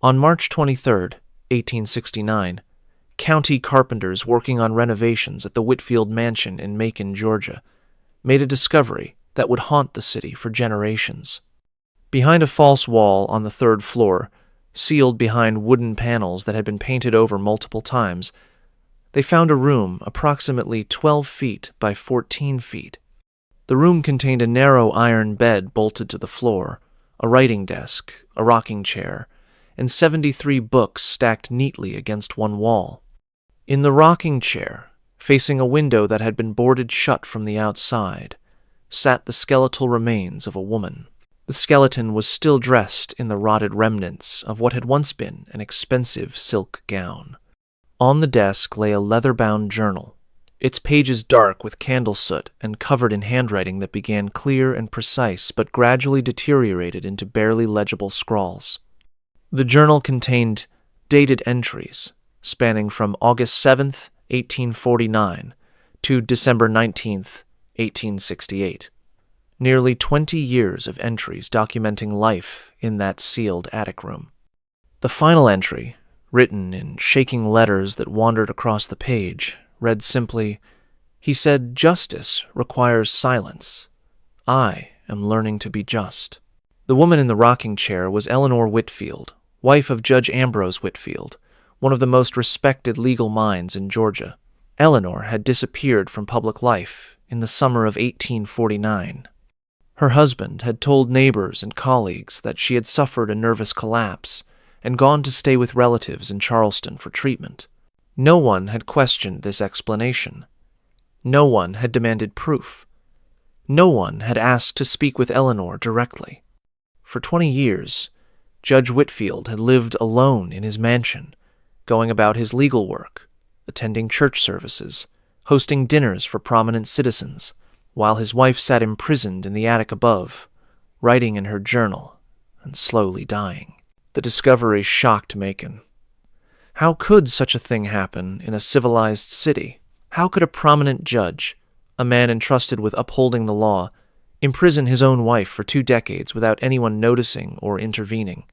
On March 23, 1869, county carpenters working on renovations at the Whitfield Mansion in Macon, Georgia, made a discovery that would haunt the city for generations. Behind a false wall on the third floor, sealed behind wooden panels that had been painted over multiple times, they found a room approximately 12 feet by 14 feet. The room contained a narrow iron bed bolted to the floor, a writing desk, a rocking chair, and 73 books stacked neatly against one wall. In the rocking chair, facing a window that had been boarded shut from the outside, sat the skeletal remains of a woman. The skeleton was still dressed in the rotted remnants of what had once been an expensive silk gown. On the desk lay a leather-bound journal, its pages dark with candle soot and covered in handwriting that began clear and precise but gradually deteriorated into barely legible scrawls. The journal contained dated entries spanning from August 7th, 1849 to December 19th, 1868. Nearly 20 years of entries documenting life in that sealed attic room. The final entry, written in shaking letters that wandered across the page, read simply, "He said justice requires silence. I am learning to be just." The woman in the rocking chair was Eleanor Whitfield, wife of Judge Ambrose Whitfield, one of the most respected legal minds in Georgia. Eleanor had disappeared from public life in the summer of 1849. Her husband had told neighbors and colleagues that she had suffered a nervous collapse and gone to stay with relatives in Charleston for treatment. No one had questioned this explanation. No one had demanded proof. No one had asked to speak with Eleanor directly. For 20 years, Judge Whitfield had lived alone in his mansion, going about his legal work, attending church services, hosting dinners for prominent citizens, while his wife sat imprisoned in the attic above, writing in her journal and slowly dying. The discovery shocked Macon. How could such a thing happen in a civilized city? How could a prominent judge, a man entrusted with upholding the law, imprison his own wife for 2 decades without anyone noticing or intervening?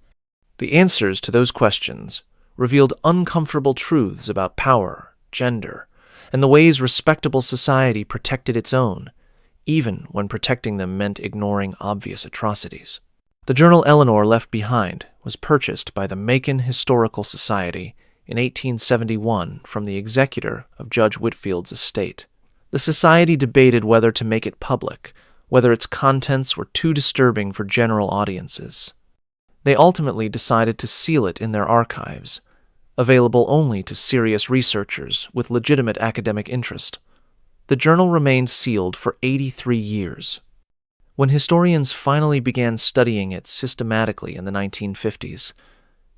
The answers to those questions revealed uncomfortable truths about power, gender, and the ways respectable society protected its own, even when protecting them meant ignoring obvious atrocities. The journal Eleanor left behind was purchased by the Macon Historical Society in 1871 from the executor of Judge Whitfield's estate. The society debated whether to make it public, whether its contents were too disturbing for general audiences. They ultimately decided to seal it in their archives, available only to serious researchers with legitimate academic interest. The journal remained sealed for 83 years. When historians finally began studying it systematically in the 1950s,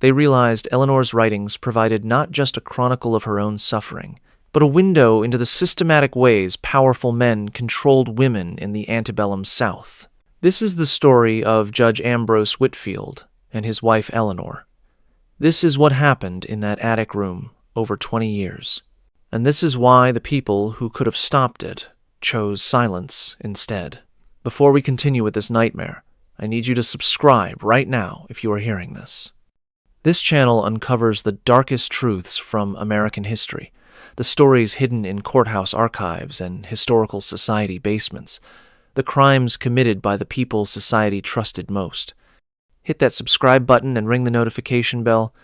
they realized Eleanor's writings provided not just a chronicle of her own suffering, but a window into the systematic ways powerful men controlled women in the antebellum South. This is the story of Judge Ambrose Whitfield and his wife Eleanor. This is what happened in that attic room over 20 years. And this is why the people who could have stopped it chose silence instead. Before we continue with this nightmare, I need you to subscribe right now if you are hearing this. This channel uncovers the darkest truths from American history, the stories hidden in courthouse archives and historical society basements, the crimes committed by the people society trusted most. Hit that subscribe button and ring the notification bell,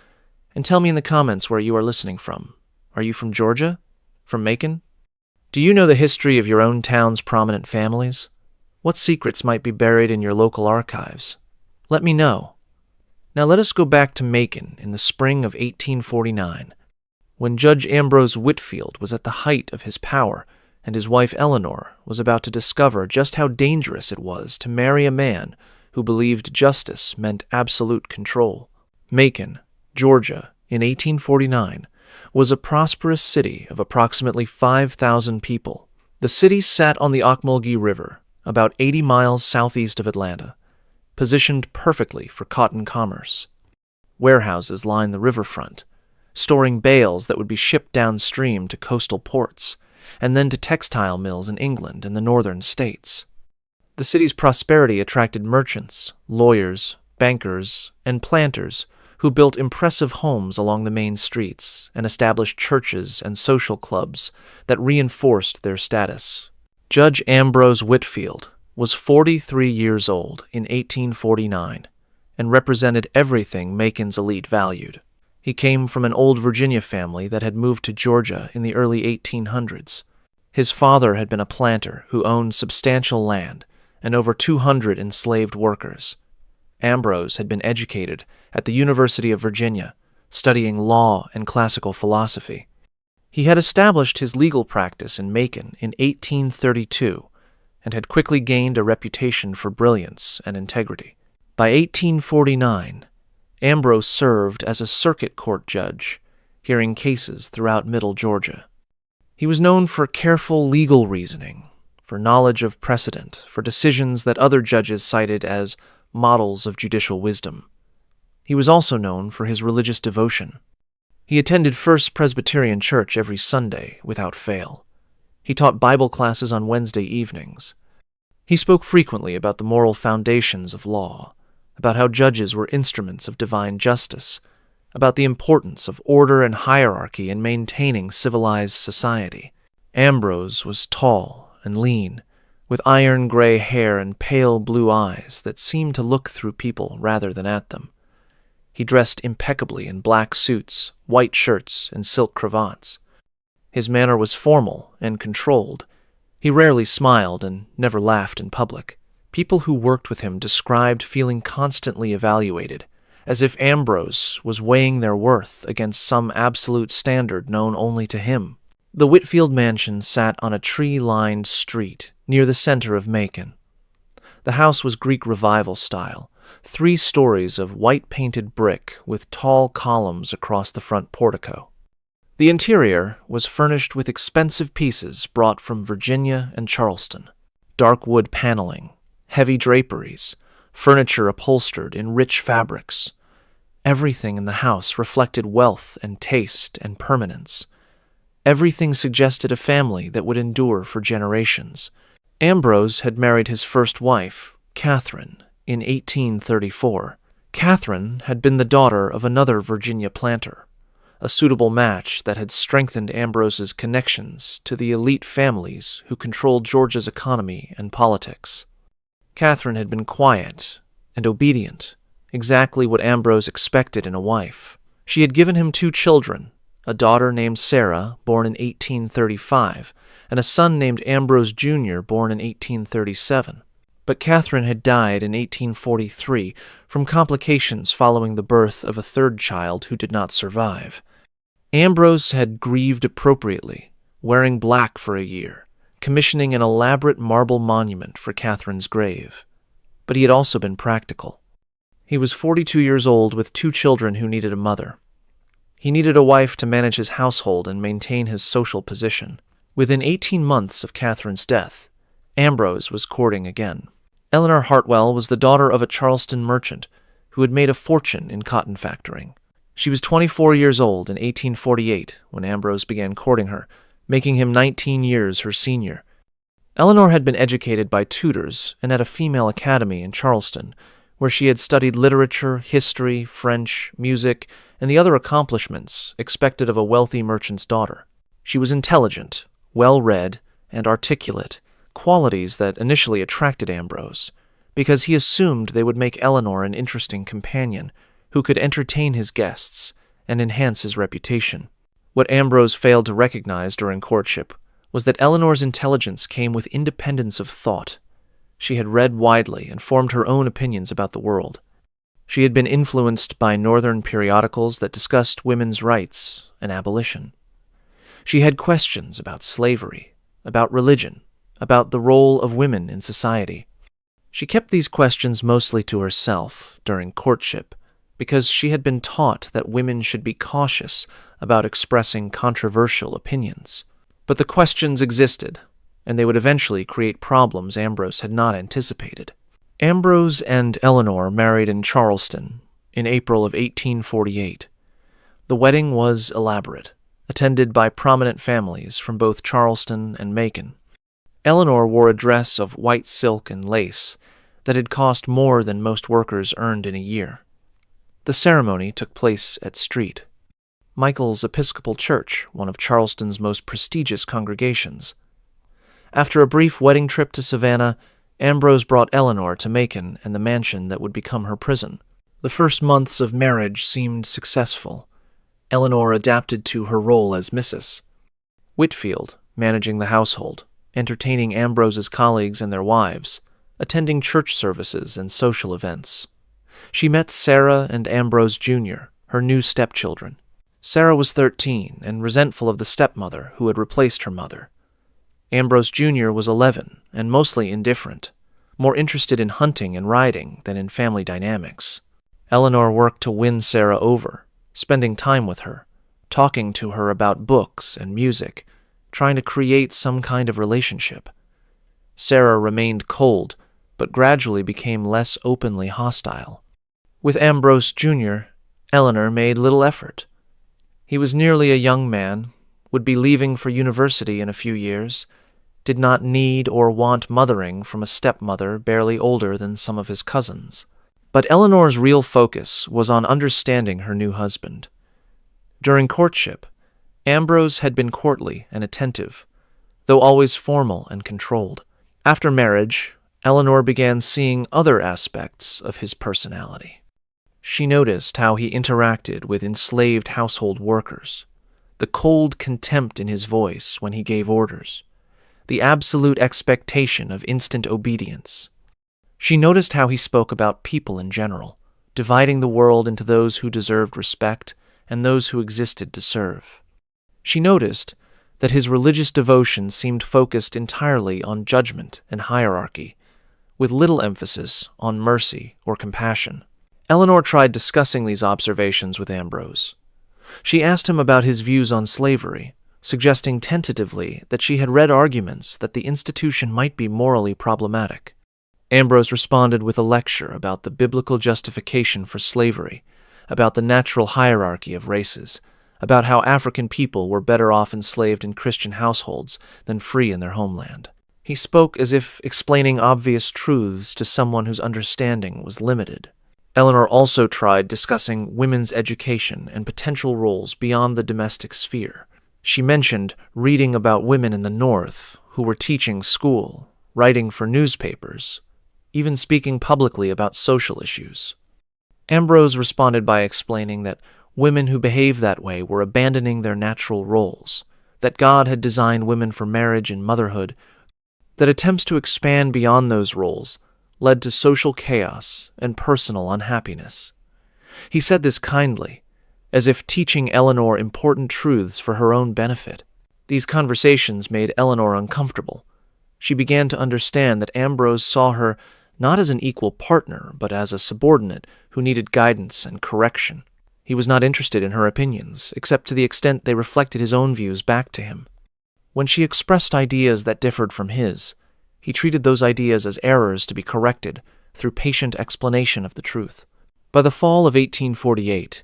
and tell me in the comments where you are listening from. Are you from Georgia? From Macon? Do you know the history of your own town's prominent families? What secrets might be buried in your local archives? Let me know. Now let us go back to Macon in the spring of 1849, when Judge Ambrose Whitfield was at the height of his power and his wife Eleanor was about to discover just how dangerous it was to marry a man who believed justice meant absolute control. Macon, Georgia, in 1849, was a prosperous city of approximately 5,000 people. The city sat on the Ocmulgee River, about 80 miles southeast of Atlanta, positioned perfectly for cotton commerce. Warehouses lined the riverfront, storing bales that would be shipped downstream to coastal ports, and then to textile mills in England and the northern states. The city's prosperity attracted merchants, lawyers, bankers, and planters who built impressive homes along the main streets and established churches and social clubs that reinforced their status. Judge Ambrose Whitfield was 43 years old in 1849 and represented everything Macon's elite valued. He came from an old Virginia family that had moved to Georgia in the early 1800s. His father had been a planter who owned substantial land and over 200 enslaved workers. Ambrose had been educated at the University of Virginia, studying law and classical philosophy. He had established his legal practice in Macon in 1832 and had quickly gained a reputation for brilliance and integrity. By 1849, Ambrose served as a circuit court judge, hearing cases throughout Middle Georgia. He was known for careful legal reasoning, for knowledge of precedent, for decisions that other judges cited as models of judicial wisdom. He was also known for his religious devotion. He attended First Presbyterian Church every Sunday without fail. He taught Bible classes on Wednesday evenings. He spoke frequently about the moral foundations of law, about how judges were instruments of divine justice, about the importance of order and hierarchy in maintaining civilized society. Ambrose was tall and lean, with iron-gray hair and pale blue eyes that seemed to look through people rather than at them. He dressed impeccably in black suits, white shirts, and silk cravats. His manner was formal and controlled. He rarely smiled and never laughed in public. People who worked with him described feeling constantly evaluated, as if Ambrose was weighing their worth against some absolute standard known only to him. The Whitfield mansion sat on a tree-lined street near the center of Macon. The house was Greek Revival style, 3 stories of white-painted brick with tall columns across the front portico. The interior was furnished with expensive pieces brought from Virginia and Charleston, dark wood paneling, heavy draperies, furniture upholstered in rich fabrics. Everything in the house reflected wealth and taste and permanence. Everything suggested a family that would endure for generations. Ambrose had married his first wife, Catherine, in 1834. Catherine had been the daughter of another Virginia planter, a suitable match that had strengthened Ambrose's connections to the elite families who controlled Georgia's economy and politics. Catherine had been quiet and obedient, exactly what Ambrose expected in a wife. She had given him 2 children, a daughter named Sarah, born in 1835, and a son named Ambrose Jr., born in 1837. But Catherine had died in 1843 from complications following the birth of a 3rd child who did not survive. Ambrose had grieved appropriately, wearing black for a year, commissioning an elaborate marble monument for Catherine's grave. But he had also been practical. He was 42 years old with 2 children who needed a mother. He needed a wife to manage his household and maintain his social position. Within 18 months of Catherine's death, Ambrose was courting again. Eleanor Hartwell was the daughter of a Charleston merchant who had made a fortune in cotton factoring. She was 24 years old in 1848 when Ambrose began courting her, making him 19 years her senior. Eleanor had been educated by tutors and at a female academy in Charleston, where she had studied literature, history, French, music, and the other accomplishments expected of a wealthy merchant's daughter. She was intelligent, well-read, and articulate, qualities that initially attracted Ambrose, because he assumed they would make Eleanor an interesting companion who could entertain his guests and enhance his reputation. What Ambrose failed to recognize during courtship was that Eleanor's intelligence came with independence of thought. She had read widely and formed her own opinions about the world. She had been influenced by Northern periodicals that discussed women's rights and abolition. She had questions about slavery, about religion, about the role of women in society. She kept these questions mostly to herself during courtship because she had been taught that women should be cautious about expressing controversial opinions. But the questions existed, and they would eventually create problems Ambrose had not anticipated. Ambrose and Eleanor married in Charleston in April of 1848. The wedding was elaborate, attended by prominent families from both Charleston and Macon. Eleanor wore a dress of white silk and lace that had cost more than most workers earned in a year. The ceremony took place at St. Michael's Episcopal Church, one of Charleston's most prestigious congregations. After a brief wedding trip to Savannah, Ambrose brought Eleanor to Macon and the mansion that would become her prison. The first months of marriage seemed successful. Eleanor adapted to her role as Mrs. Whitfield, managing the household, entertaining Ambrose's colleagues and their wives, attending church services and social events. She met Sarah and Ambrose Jr., her new stepchildren. Sarah was 13 and resentful of the stepmother who had replaced her mother. Ambrose Jr. was 11 and mostly indifferent, more interested in hunting and riding than in family dynamics. Eleanor worked to win Sarah over, spending time with her, talking to her about books and music, trying to create some kind of relationship. Sarah remained cold, but gradually became less openly hostile. With Ambrose Jr., Eleanor made little effort. He was nearly a young man, would be leaving for university in a few years, did not need or want mothering from a stepmother barely older than some of his cousins. But Eleanor's real focus was on understanding her new husband. During courtship, Ambrose had been courtly and attentive, though always formal and controlled. After marriage, Eleanor began seeing other aspects of his personality. She noticed how he interacted with enslaved household workers, the cold contempt in his voice when he gave orders, the absolute expectation of instant obedience. She noticed how he spoke about people in general, dividing the world into those who deserved respect and those who existed to serve. She noticed that his religious devotion seemed focused entirely on judgment and hierarchy, with little emphasis on mercy or compassion. Eleanor tried discussing these observations with Ambrose. She asked him about his views on slavery, suggesting tentatively that she had read arguments that the institution might be morally problematic. Ambrose responded with a lecture about the biblical justification for slavery, about the natural hierarchy of races, about how African people were better off enslaved in Christian households than free in their homeland. He spoke as if explaining obvious truths to someone whose understanding was limited. Eleanor also tried discussing women's education and potential roles beyond the domestic sphere. She mentioned reading about women in the North who were teaching school, writing for newspapers, even speaking publicly about social issues. Ambrose responded by explaining that women who behaved that way were abandoning their natural roles, that God had designed women for marriage and motherhood, that attempts to expand beyond those roles led to social chaos and personal unhappiness. He said this kindly, as if teaching Eleanor important truths for her own benefit. These conversations made Eleanor uncomfortable. She began to understand that Ambrose saw her not as an equal partner, but as a subordinate who needed guidance and correction. He was not interested in her opinions, except to the extent they reflected his own views back to him. When she expressed ideas that differed from his, he treated those ideas as errors to be corrected through patient explanation of the truth. By the fall of 1848,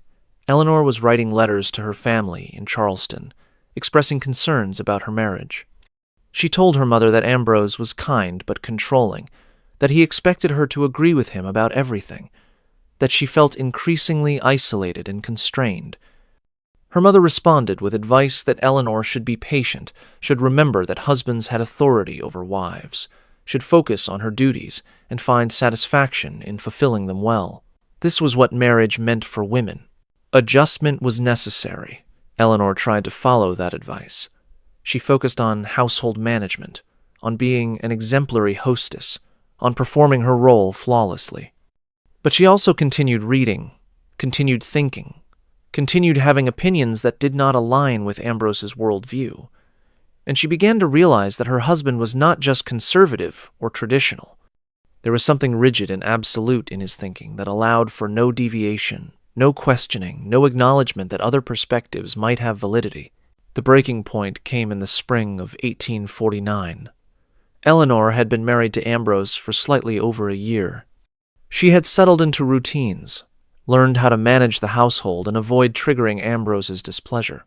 Eleanor was writing letters to her family in Charleston, expressing concerns about her marriage. She told her mother that Ambrose was kind but controlling, that he expected her to agree with him about everything, that she felt increasingly isolated and constrained. Her mother responded with advice that Eleanor should be patient, should remember that husbands had authority over wives, should focus on her duties, and find satisfaction in fulfilling them well. This was what marriage meant for women. Adjustment was necessary. Eleanor tried to follow that advice. She focused on household management, on being an exemplary hostess, on performing her role flawlessly. But she also continued reading, continued thinking, continued having opinions that did not align with Ambrose's worldview, and she began to realize that her husband was not just conservative or traditional. There was something rigid and absolute in his thinking that allowed for no deviation, no questioning, no acknowledgement that other perspectives might have validity. The breaking point came in the spring of 1849. Eleanor had been married to Ambrose for slightly over a year. She had settled into routines, learned how to manage the household and avoid triggering Ambrose's displeasure.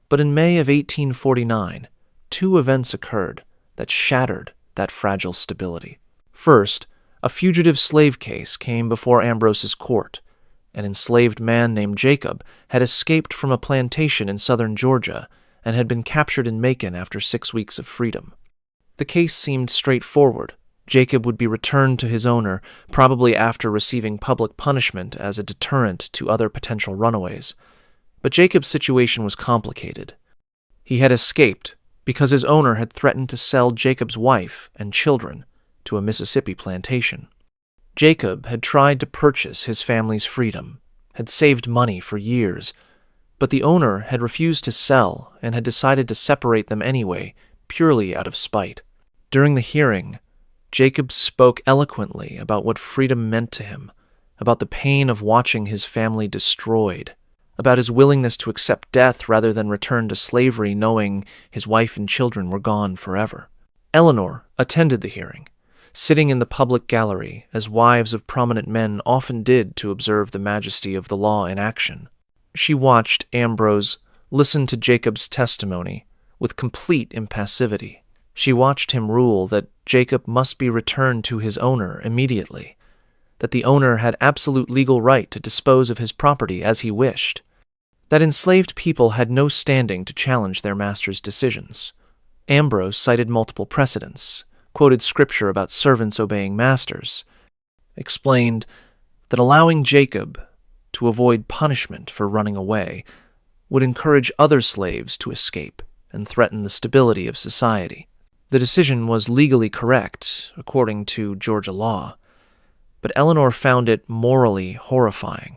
But in May of 1849, two events occurred that shattered that fragile stability. First, a fugitive slave case came before Ambrose's court, an enslaved man named Jacob, had escaped from a plantation in southern Georgia and had been captured in Macon after 6 weeks of freedom. The case seemed straightforward. Jacob would be returned to his owner, probably after receiving public punishment as a deterrent to other potential runaways. But Jacob's situation was complicated. He had escaped because his owner had threatened to sell Jacob's wife and children to a Mississippi plantation. Jacob had tried to purchase his family's freedom, had saved money for years, but the owner had refused to sell and had decided to separate them anyway, purely out of spite. During the hearing, Jacob spoke eloquently about what freedom meant to him, about the pain of watching his family destroyed, about his willingness to accept death rather than return to slavery knowing his wife and children were gone forever. Eleanor attended the hearing, sitting in the public gallery as wives of prominent men often did to observe the majesty of the law in action. She watched Ambrose listen to Jacob's testimony with complete impassivity. She watched him rule that Jacob must be returned to his owner immediately, that the owner had absolute legal right to dispose of his property as he wished, that enslaved people had no standing to challenge their master's decisions. Ambrose cited multiple precedents, quoted scripture about servants obeying masters, explained that allowing Jacob to avoid punishment for running away would encourage other slaves to escape and threaten the stability of society. The decision was legally correct, according to Georgia law, but Eleanor found it morally horrifying.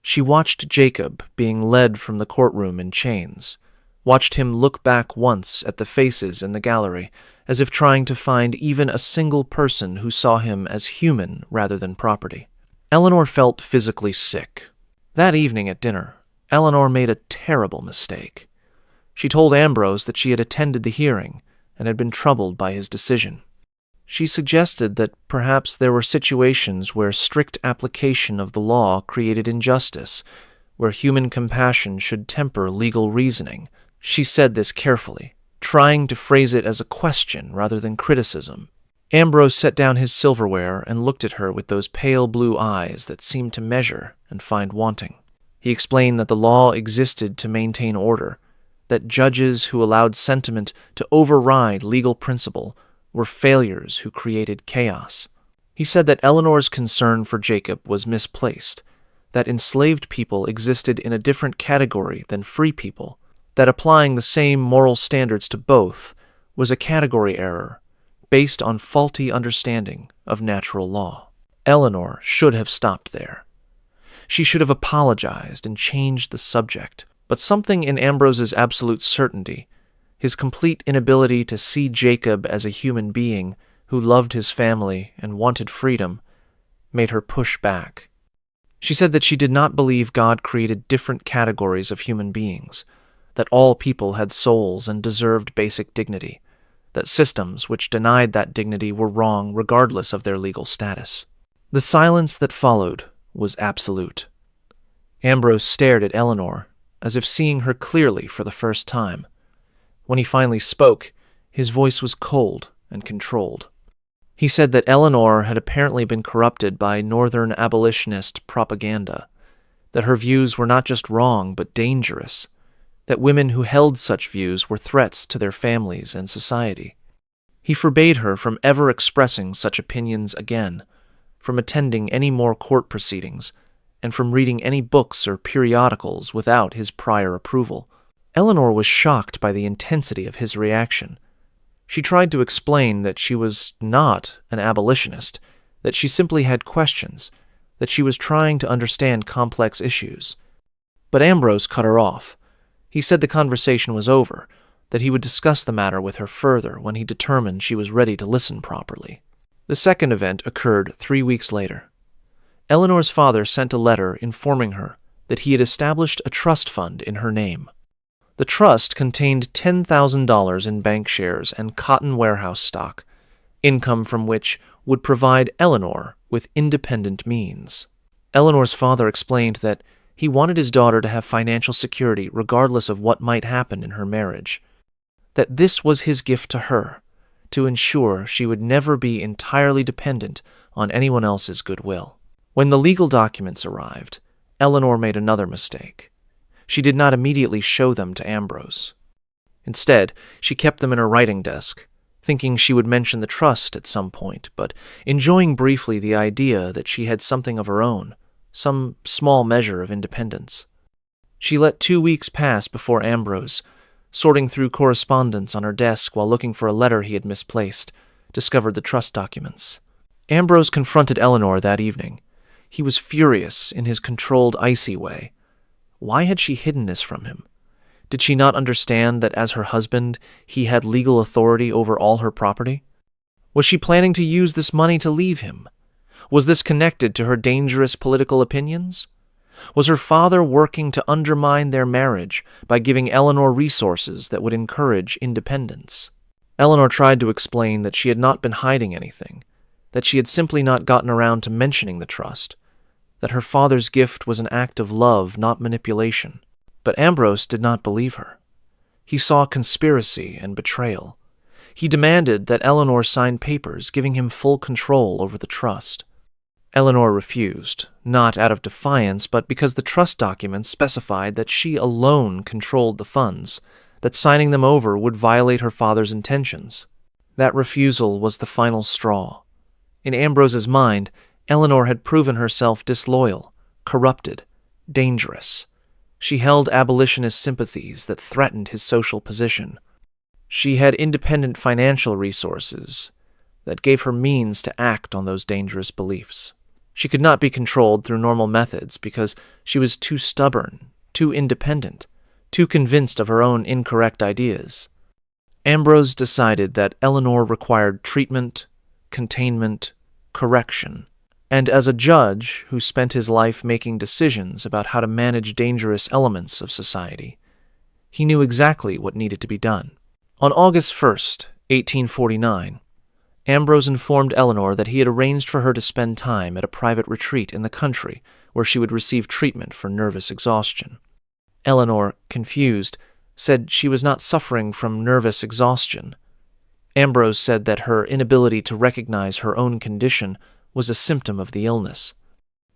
She watched Jacob being led from the courtroom in chains, watched him look back once at the faces in the gallery, as if trying to find even a single person who saw him as human rather than property. Eleanor felt physically sick. That evening at dinner, Eleanor made a terrible mistake. She told Ambrose that she had attended the hearing and had been troubled by his decision. She suggested that perhaps there were situations where strict application of the law created injustice, where human compassion should temper legal reasoning. She said this carefully, trying to phrase it as a question rather than criticism. Ambrose set down his silverware and looked at her with those pale blue eyes that seemed to measure and find wanting. He explained that the law existed to maintain order, that judges who allowed sentiment to override legal principle were failures who created chaos. He said that Eleanor's concern for Jacob was misplaced, that enslaved people existed in a different category than free people, that applying the same moral standards to both was a category error based on faulty understanding of natural law. Eleanor should have stopped there. She should have apologized and changed the subject, but something in Ambrose's absolute certainty, his complete inability to see Jacob as a human being who loved his family and wanted freedom, made her push back. She said that she did not believe God created different categories of human beings, that all people had souls and deserved basic dignity, that systems which denied that dignity were wrong regardless of their legal status. The silence that followed was absolute. Ambrose stared at Eleanor, as if seeing her clearly for the first time. When he finally spoke, his voice was cold and controlled. He said that Eleanor had apparently been corrupted by Northern abolitionist propaganda, that her views were not just wrong but dangerous, that women who held such views were threats to their families and society. He forbade her from ever expressing such opinions again, from attending any more court proceedings, and from reading any books or periodicals without his prior approval. Eleanor was shocked by the intensity of his reaction. She tried to explain that she was not an abolitionist, that she simply had questions, that she was trying to understand complex issues. But Ambrose cut her off. He said the conversation was over, that he would discuss the matter with her further when he determined she was ready to listen properly. The second event occurred 3 weeks later. Eleanor's father sent a letter informing her that he had established a trust fund in her name. The trust contained $10,000 in bank shares and cotton warehouse stock, income from which would provide Eleanor with independent means. Eleanor's father explained that he wanted his daughter to have financial security regardless of what might happen in her marriage, that this was his gift to her, to ensure she would never be entirely dependent on anyone else's goodwill. When the legal documents arrived, Eleanor made another mistake. She did not immediately show them to Ambrose. Instead, she kept them in her writing desk, thinking she would mention the trust at some point, but enjoying briefly the idea that she had something of her own, some small measure of independence. She let 2 weeks pass before Ambrose, sorting through correspondence on her desk while looking for a letter he had misplaced, discovered the trust documents. Ambrose confronted Eleanor that evening. He was furious in his controlled, icy way. Why had she hidden this from him? Did she not understand that as her husband, he had legal authority over all her property? Was she planning to use this money to leave him? Was this connected to her dangerous political opinions? Was her father working to undermine their marriage by giving Eleanor resources that would encourage independence? Eleanor tried to explain that she had not been hiding anything, that she had simply not gotten around to mentioning the trust, that her father's gift was an act of love, not manipulation. But Ambrose did not believe her. He saw conspiracy and betrayal. He demanded that Eleanor sign papers giving him full control over the trust. Eleanor refused, not out of defiance, but because the trust documents specified that she alone controlled the funds, that signing them over would violate her father's intentions. That refusal was the final straw. In Ambrose's mind, Eleanor had proven herself disloyal, corrupted, dangerous. She held abolitionist sympathies that threatened his social position. She had independent financial resources that gave her means to act on those dangerous beliefs. She could not be controlled through normal methods because she was too stubborn, too independent, too convinced of her own incorrect ideas. Ambrose decided that Eleanor required treatment, containment, correction. And as a judge who spent his life making decisions about how to manage dangerous elements of society, he knew exactly what needed to be done. On August 1st, 1849, Ambrose informed Eleanor that he had arranged for her to spend time at a private retreat in the country where she would receive treatment for nervous exhaustion. Eleanor, confused, said she was not suffering from nervous exhaustion. Ambrose said that her inability to recognize her own condition was a symptom of the illness.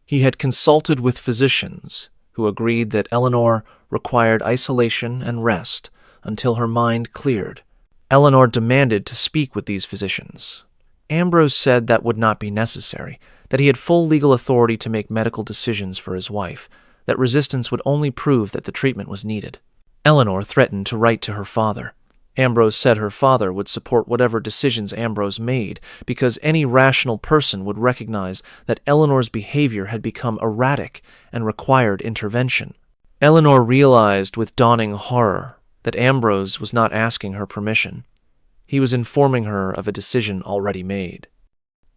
He had consulted with physicians who agreed that Eleanor required isolation and rest until her mind cleared. Eleanor demanded to speak with these physicians. Ambrose said that would not be necessary, that he had full legal authority to make medical decisions for his wife, that resistance would only prove that the treatment was needed. Eleanor threatened to write to her father. Ambrose said her father would support whatever decisions Ambrose made because any rational person would recognize that Eleanor's behavior had become erratic and required intervention. Eleanor realized with dawning horror that Ambrose was not asking her permission. He was informing her of a decision already made.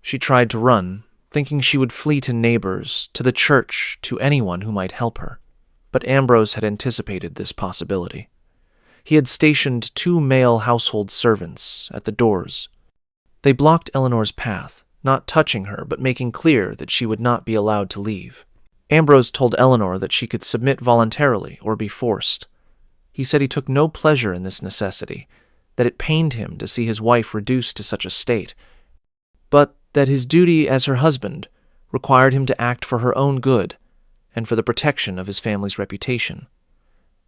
She tried to run, thinking she would flee to neighbors, to the church, to anyone who might help her. But Ambrose had anticipated this possibility. He had stationed 2 male household servants at the doors. They blocked Eleanor's path, not touching her, but making clear that she would not be allowed to leave. Ambrose told Eleanor that she could submit voluntarily or be forced. He said he took no pleasure in this necessity, that it pained him to see his wife reduced to such a state, but that his duty as her husband required him to act for her own good and for the protection of his family's reputation.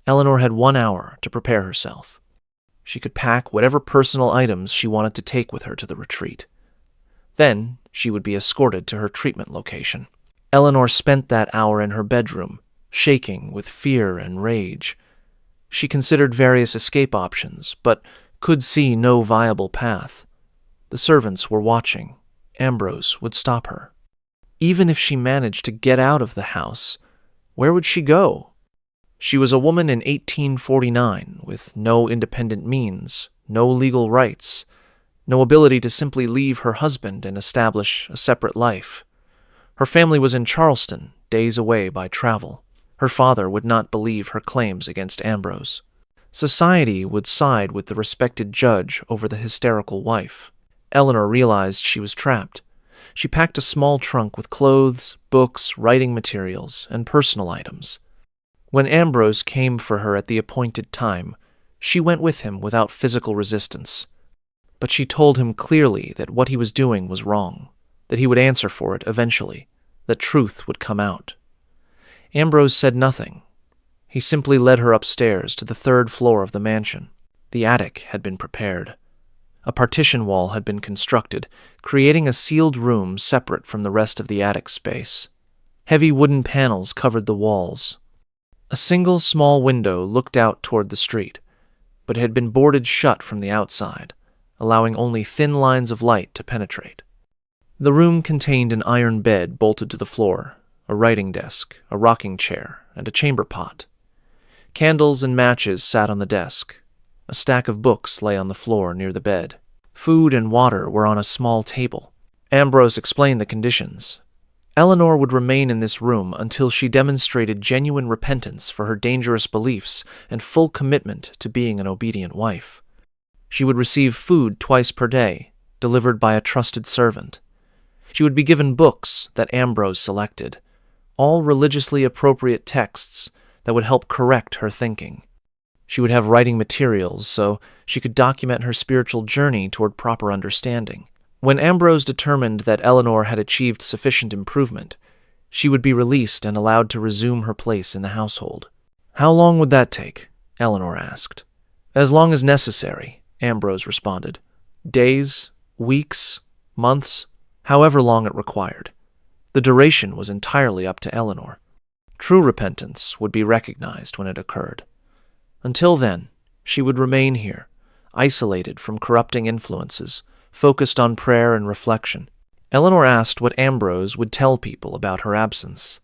Eleanor had 1 hour to prepare herself. She could pack whatever personal items she wanted to take with her to the retreat. Then she would be escorted to her treatment location. Eleanor spent that hour in her bedroom, shaking with fear and rage. She considered various escape options, but could see no viable path. The servants were watching. Ambrose would stop her. Even if she managed to get out of the house, where would she go? She was a woman in 1849 with no independent means, no legal rights, no ability to simply leave her husband and establish a separate life. Her family was in Charleston, days away by travel. Her father would not believe her claims against Ambrose. Society would side with the respected judge over the hysterical wife. Eleanor realized she was trapped. She packed a small trunk with clothes, books, writing materials, and personal items. When Ambrose came for her at the appointed time, she went with him without physical resistance. But she told him clearly that what he was doing was wrong, that he would answer for it eventually, that truth would come out. Ambrose said nothing. He simply led her upstairs to the third floor of the mansion. The attic had been prepared. A partition wall had been constructed, creating a sealed room separate from the rest of the attic space. Heavy wooden panels covered the walls. A single small window looked out toward the street, but had been boarded shut from the outside, allowing only thin lines of light to penetrate. The room contained an iron bed bolted to the floor, a writing desk, a rocking chair, and a chamber pot. Candles and matches sat on the desk. A stack of books lay on the floor near the bed. Food and water were on a small table. Ambrose explained the conditions. Eleanor would remain in this room until she demonstrated genuine repentance for her dangerous beliefs and full commitment to being an obedient wife. She would receive food twice per day, delivered by a trusted servant. She would be given books that Ambrose selected, all religiously appropriate texts that would help correct her thinking. She would have writing materials so she could document her spiritual journey toward proper understanding. When Ambrose determined that Eleanor had achieved sufficient improvement, she would be released and allowed to resume her place in the household. "How long would that take?" Eleanor asked. "As long as necessary," Ambrose responded. "Days, weeks, months, however long it required." The duration was entirely up to Eleanor. True repentance would be recognized when it occurred. Until then, she would remain here, isolated from corrupting influences, focused on prayer and reflection. Eleanor asked what Ambrose would tell people about her absence.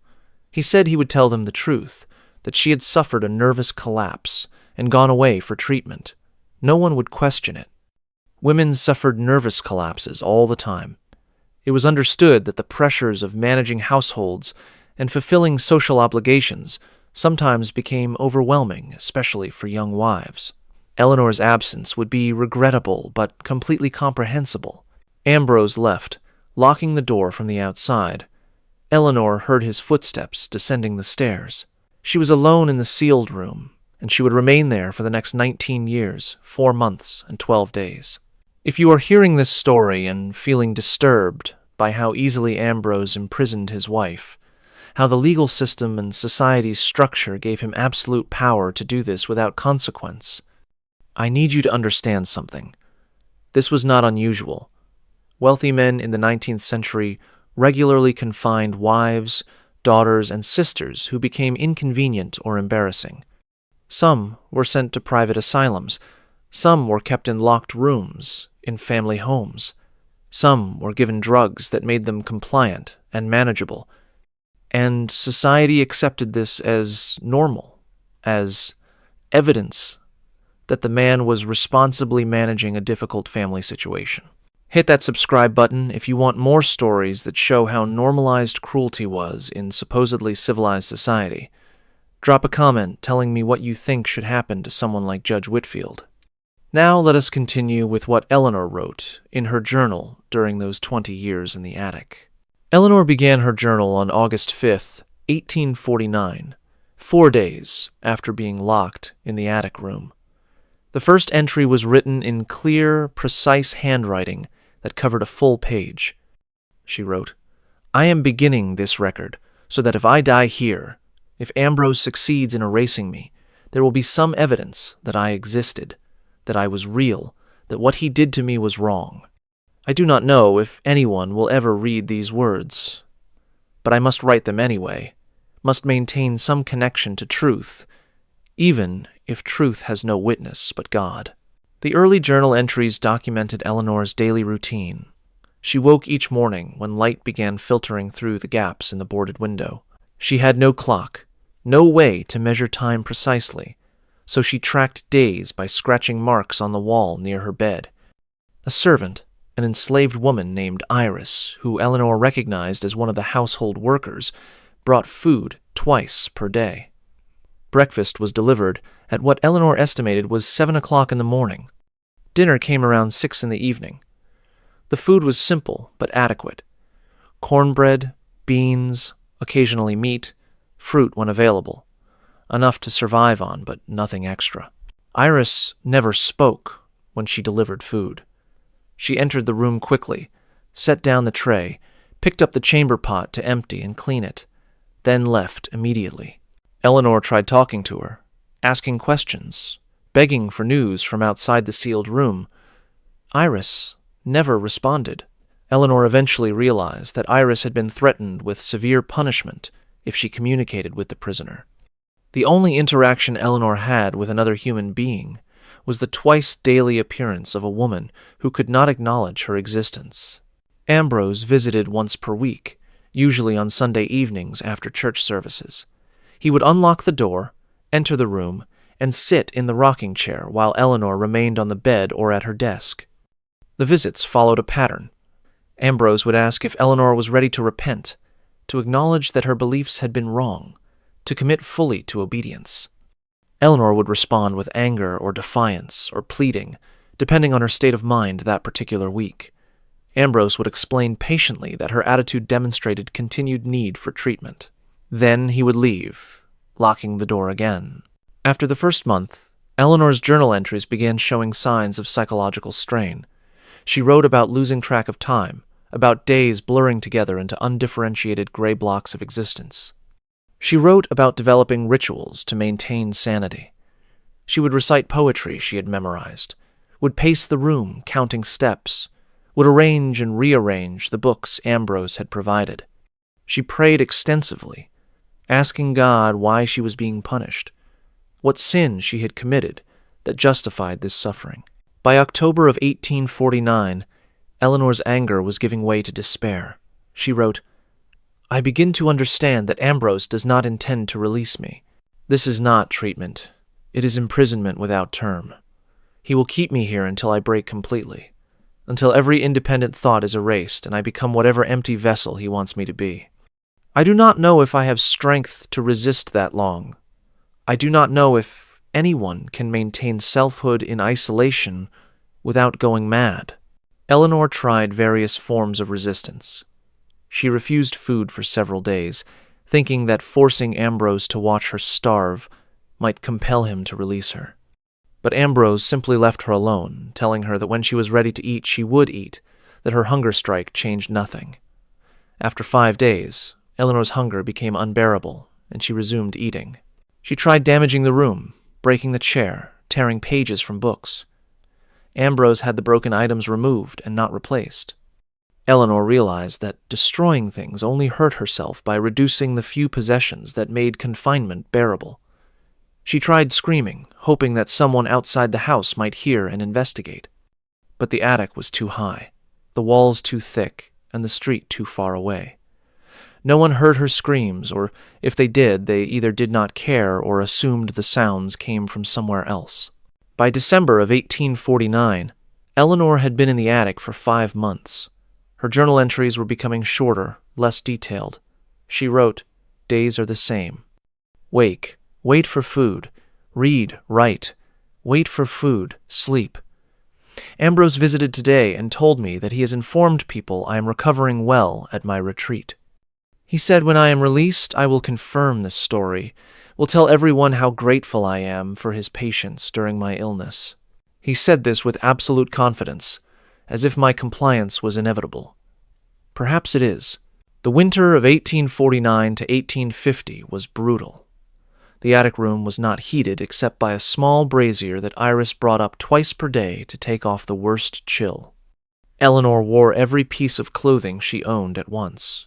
He said he would tell them the truth, that she had suffered a nervous collapse and gone away for treatment. No one would question it. Women suffered nervous collapses all the time. It was understood that the pressures of managing households and fulfilling social obligations sometimes became overwhelming, especially for young wives. Eleanor's absence would be regrettable but completely comprehensible. Ambrose left, locking the door from the outside. Eleanor heard his footsteps descending the stairs. She was alone in the sealed room, and she would remain there for the next 19 years, 4 months, and 12 days. If you are hearing this story and feeling disturbed by how easily Ambrose imprisoned his wife, how the legal system and society's structure gave him absolute power to do this without consequence, I need you to understand something. This was not unusual. Wealthy men in the 19th century regularly confined wives, daughters, and sisters who became inconvenient or embarrassing. Some were sent to private asylums. Some were kept in locked rooms in family homes. Some were given drugs that made them compliant and manageable. And society accepted this as normal, as evidence that the man was responsibly managing a difficult family situation. Hit that subscribe button if you want more stories that show how normalized cruelty was in supposedly civilized society. Drop a comment telling me what you think should happen to someone like Judge Whitfield. Now let us continue with what Eleanor wrote in her journal during those 20 years in the attic. Eleanor began her journal on August 5th, 1849, 4 days after being locked in the attic room. The first entry was written in clear, precise handwriting that covered a full page. She wrote, "I am beginning this record so that if I die here, if Ambrose succeeds in erasing me, there will be some evidence that I existed, that I was real, that what he did to me was wrong. I do not know if anyone will ever read these words, but I must write them anyway, must maintain some connection to truth, even if truth has no witness but God." The early journal entries documented Eleanor's daily routine. She woke each morning when light began filtering through the gaps in the boarded window. She had no clock, no way to measure time precisely, so she tracked days by scratching marks on the wall near her bed. A servant, an enslaved woman named Iris, who Eleanor recognized as one of the household workers, brought food twice per day. Breakfast was delivered at what Eleanor estimated was 7 o'clock in the morning. Dinner came around 6 in the evening. The food was simple but adequate. Cornbread, beans, occasionally meat, fruit when available. Enough to survive on, but nothing extra. Iris never spoke when she delivered food. She entered the room quickly, set down the tray, picked up the chamber pot to empty and clean it, then left immediately. Eleanor tried talking to her, asking questions, begging for news from outside the sealed room. Iris never responded. Eleanor eventually realized that Iris had been threatened with severe punishment if she communicated with the prisoner. The only interaction Eleanor had with another human being was the twice-daily appearance of a woman who could not acknowledge her existence. Ambrose visited once per week, usually on Sunday evenings after church services. He would unlock the door, enter the room, and sit in the rocking chair while Eleanor remained on the bed or at her desk. The visits followed a pattern. Ambrose would ask if Eleanor was ready to repent, to acknowledge that her beliefs had been wrong, to commit fully to obedience. Eleanor would respond with anger or defiance or pleading, depending on her state of mind that particular week. Ambrose would explain patiently that her attitude demonstrated continued need for treatment. Then he would leave, locking the door again. After the first month, Eleanor's journal entries began showing signs of psychological strain. She wrote about losing track of time, about days blurring together into undifferentiated gray blocks of existence. She wrote about developing rituals to maintain sanity. She would recite poetry she had memorized, would pace the room counting steps, would arrange and rearrange the books Ambrose had provided. She prayed extensively, asking God why she was being punished, what sin she had committed that justified this suffering. By October of 1849, Eleanor's anger was giving way to despair. She wrote, "I begin to understand that Ambrose does not intend to release me. This is not treatment. It is imprisonment without term. He will keep me here until I break completely, until every independent thought is erased and I become whatever empty vessel he wants me to be. I do not know if I have strength to resist that long. I do not know if anyone can maintain selfhood in isolation without going mad." Eleanor tried various forms of resistance. She refused food for several days, thinking that forcing Ambrose to watch her starve might compel him to release her. But Ambrose simply left her alone, telling her that when she was ready to eat, she would eat, that her hunger strike changed nothing. After 5 days, Eleanor's hunger became unbearable, and she resumed eating. She tried damaging the room, breaking the chair, tearing pages from books. Ambrose had the broken items removed and not replaced. Eleanor realized that destroying things only hurt herself by reducing the few possessions that made confinement bearable. She tried screaming, hoping that someone outside the house might hear and investigate. But the attic was too high, the walls too thick, and the street too far away. No one heard her screams, or if they did, they either did not care or assumed the sounds came from somewhere else. By December of 1849, Eleanor had been in the attic for 5 months. Her journal entries were becoming shorter, less detailed. She wrote, "Days are the same. Wake, wait for food. Read, write. Wait for food, sleep. Ambrose visited today and told me that he has informed people I am recovering well at my retreat. He said when I am released, I will confirm this story, will tell everyone how grateful I am for his patience during my illness. He said this with absolute confidence, as if my compliance was inevitable. Perhaps it is. The winter of 1849 to 1850 was brutal. The attic room was not heated except by a small brazier that Iris brought up twice per day to take off the worst chill. Eleanor wore every piece of clothing she owned at once,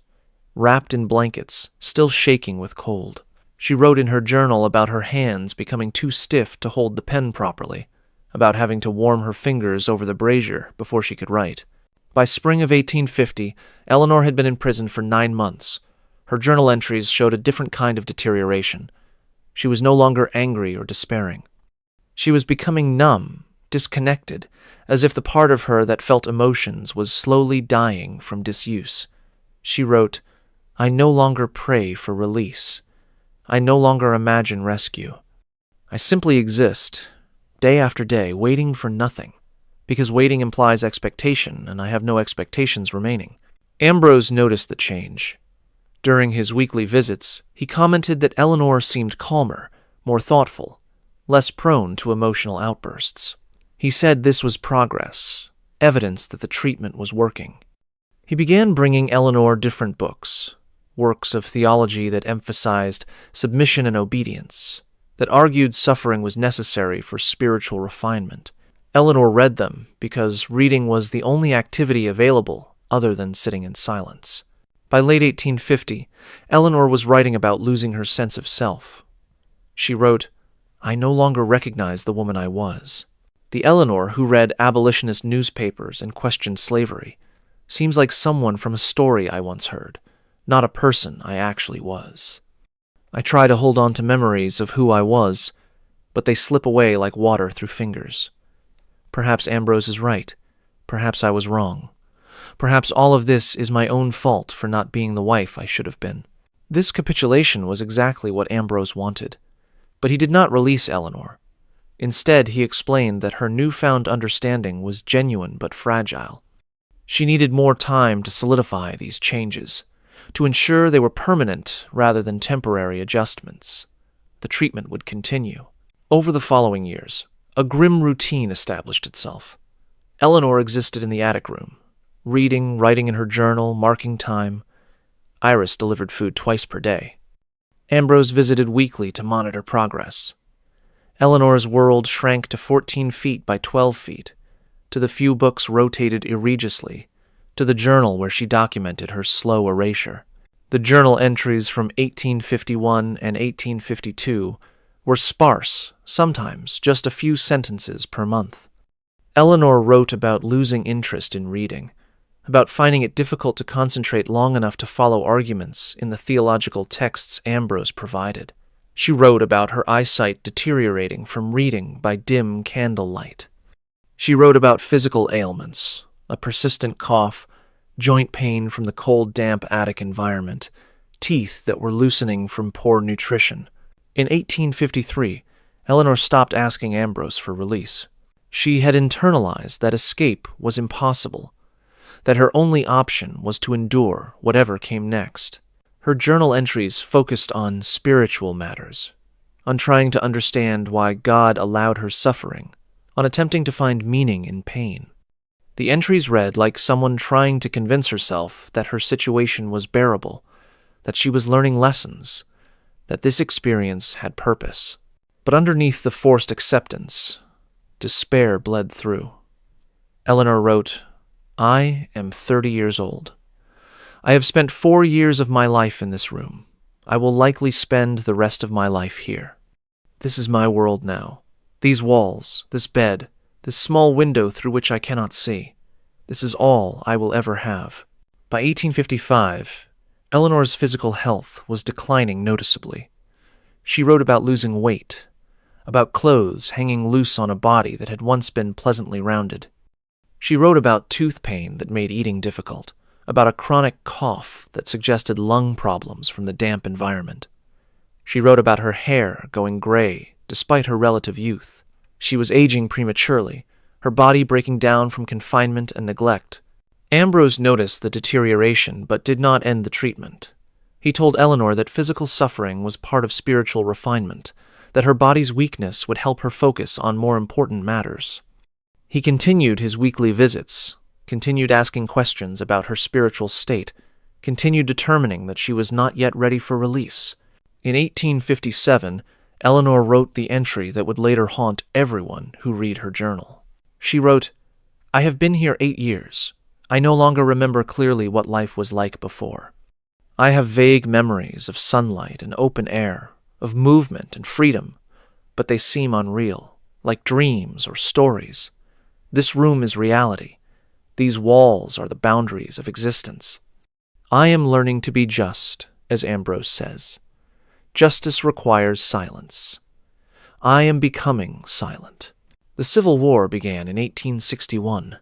wrapped in blankets, still shaking with cold. She wrote in her journal about her hands becoming too stiff to hold the pen properly, about having to warm her fingers over the brazier before she could write. By spring of 1850, Eleanor had been in prison for 9 months. Her journal entries showed a different kind of deterioration. She was no longer angry or despairing. She was becoming numb, disconnected, as if the part of her that felt emotions was slowly dying from disuse. She wrote, "I no longer pray for release. I no longer imagine rescue. I simply exist, day after day, waiting for nothing, because waiting implies expectation, and I have no expectations remaining." Ambrose noticed the change. During his weekly visits, he commented that Eleanor seemed calmer, more thoughtful, less prone to emotional outbursts. He said this was progress, evidence that the treatment was working. He began bringing Eleanor different books, works of theology that emphasized submission and obedience, that argued suffering was necessary for spiritual refinement. Eleanor read them because reading was the only activity available other than sitting in silence. By late 1850, Eleanor was writing about losing her sense of self. She wrote, "I no longer recognize the woman I was." The Eleanor who read abolitionist newspapers and questioned slavery seems like someone from a story I once heard, not a person I actually was. I try to hold on to memories of who I was, but they slip away like water through fingers. Perhaps Ambrose is right. Perhaps I was wrong. Perhaps all of this is my own fault for not being the wife I should have been. This capitulation was exactly what Ambrose wanted, but he did not release Eleanor. Instead, he explained that her newfound understanding was genuine but fragile. She needed more time to solidify these changes, to ensure they were permanent rather than temporary adjustments. The treatment would continue. Over the following years, a grim routine established itself. Eleanor existed in the attic room, reading, writing in her journal, marking time. Iris delivered food twice per day. Ambrose visited weekly to monitor progress. Eleanor's world shrank to 14 feet by 12 feet, to the few books rotated egregiously, to the journal where she documented her slow erasure. The journal entries from 1851 and 1852 were sparse, sometimes just a few sentences per month. Eleanor wrote about losing interest in reading, about finding it difficult to concentrate long enough to follow arguments in the theological texts Ambrose provided. She wrote about her eyesight deteriorating from reading by dim candlelight. She wrote about physical ailments, a persistent cough, joint pain from the cold, damp attic environment, teeth that were loosening from poor nutrition. In 1853, Eleanor stopped asking Ambrose for release. She had internalized that escape was impossible, that her only option was to endure whatever came next. Her journal entries focused on spiritual matters, on trying to understand why God allowed her suffering, on attempting to find meaning in pain. The entries read like someone trying to convince herself that her situation was bearable, that she was learning lessons, that this experience had purpose. But underneath the forced acceptance, despair bled through. Eleanor wrote, "I am 30 years old. I have spent 4 years of my life in this room. I will likely spend the rest of my life here. This is my world now. These walls, this bed, this small window through which I cannot see. This is all I will ever have." By 1855, Eleanor's physical health was declining noticeably. She wrote about losing weight, about clothes hanging loose on a body that had once been pleasantly rounded. She wrote about tooth pain that made eating difficult, about a chronic cough that suggested lung problems from the damp environment. She wrote about her hair going gray despite her relative youth. She was aging prematurely, her body breaking down from confinement and neglect. Ambrose noticed the deterioration but did not end the treatment. He told Eleanor that physical suffering was part of spiritual refinement, that her body's weakness would help her focus on more important matters. He continued his weekly visits, continued asking questions about her spiritual state, continued determining that she was not yet ready for release. In 1857, Eleanor wrote the entry that would later haunt everyone who read her journal. She wrote, "I have been here 8 years. I no longer remember clearly what life was like before. I have vague memories of sunlight and open air, of movement and freedom, but they seem unreal, like dreams or stories. This room is reality. These walls are the boundaries of existence. I am learning to be just, as Ambrose says. Justice requires silence. I am becoming silent." The Civil War began in 1861.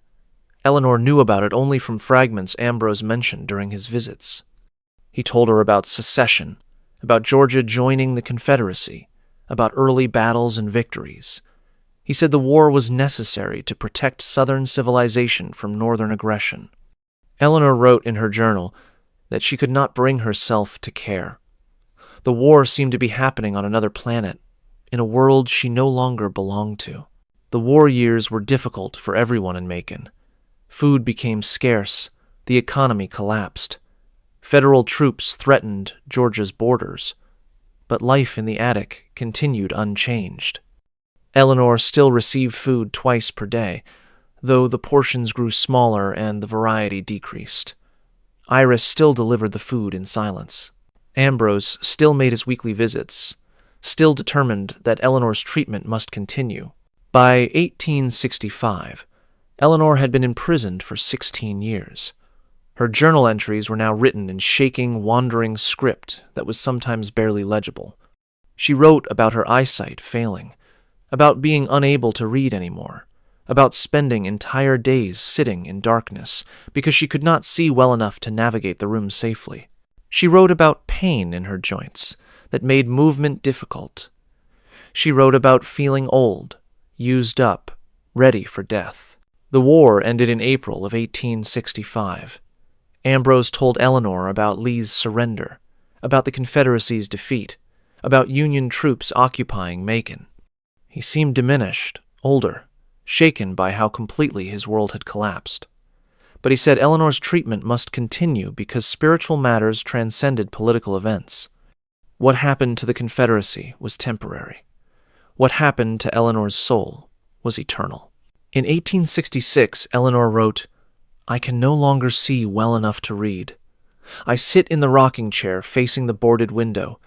Eleanor knew about it only from fragments Ambrose mentioned during his visits. He told her about secession, about Georgia joining the Confederacy, about early battles and victories. He said the war was necessary to protect Southern civilization from Northern aggression. Eleanor wrote in her journal that she could not bring herself to care. The war seemed to be happening on another planet, in a world she no longer belonged to. The war years were difficult for everyone in Macon. Food became scarce, the economy collapsed. Federal troops threatened Georgia's borders, but life in the attic continued unchanged. Eleanor still received food twice per day, though the portions grew smaller and the variety decreased. Iris still delivered the food in silence. Ambrose still made his weekly visits, still determined that Eleanor's treatment must continue. By 1865, Eleanor had been imprisoned for 16 years. Her journal entries were now written in shaking, wandering script that was sometimes barely legible. She wrote about her eyesight failing, about being unable to read anymore, about spending entire days sitting in darkness because she could not see well enough to navigate the room safely. She wrote about pain in her joints that made movement difficult. She wrote about feeling old, used up, ready for death. The war ended in April of 1865. Ambrose told Eleanor about Lee's surrender, about the Confederacy's defeat, about Union troops occupying Macon. He seemed diminished, older, shaken by how completely his world had collapsed. But he said Eleanor's treatment must continue because spiritual matters transcended political events. What happened to the Confederacy was temporary. What happened to Eleanor's soul was eternal. In 1866, Eleanor wrote, "I can no longer see well enough to read. I sit in the rocking chair facing the boarded window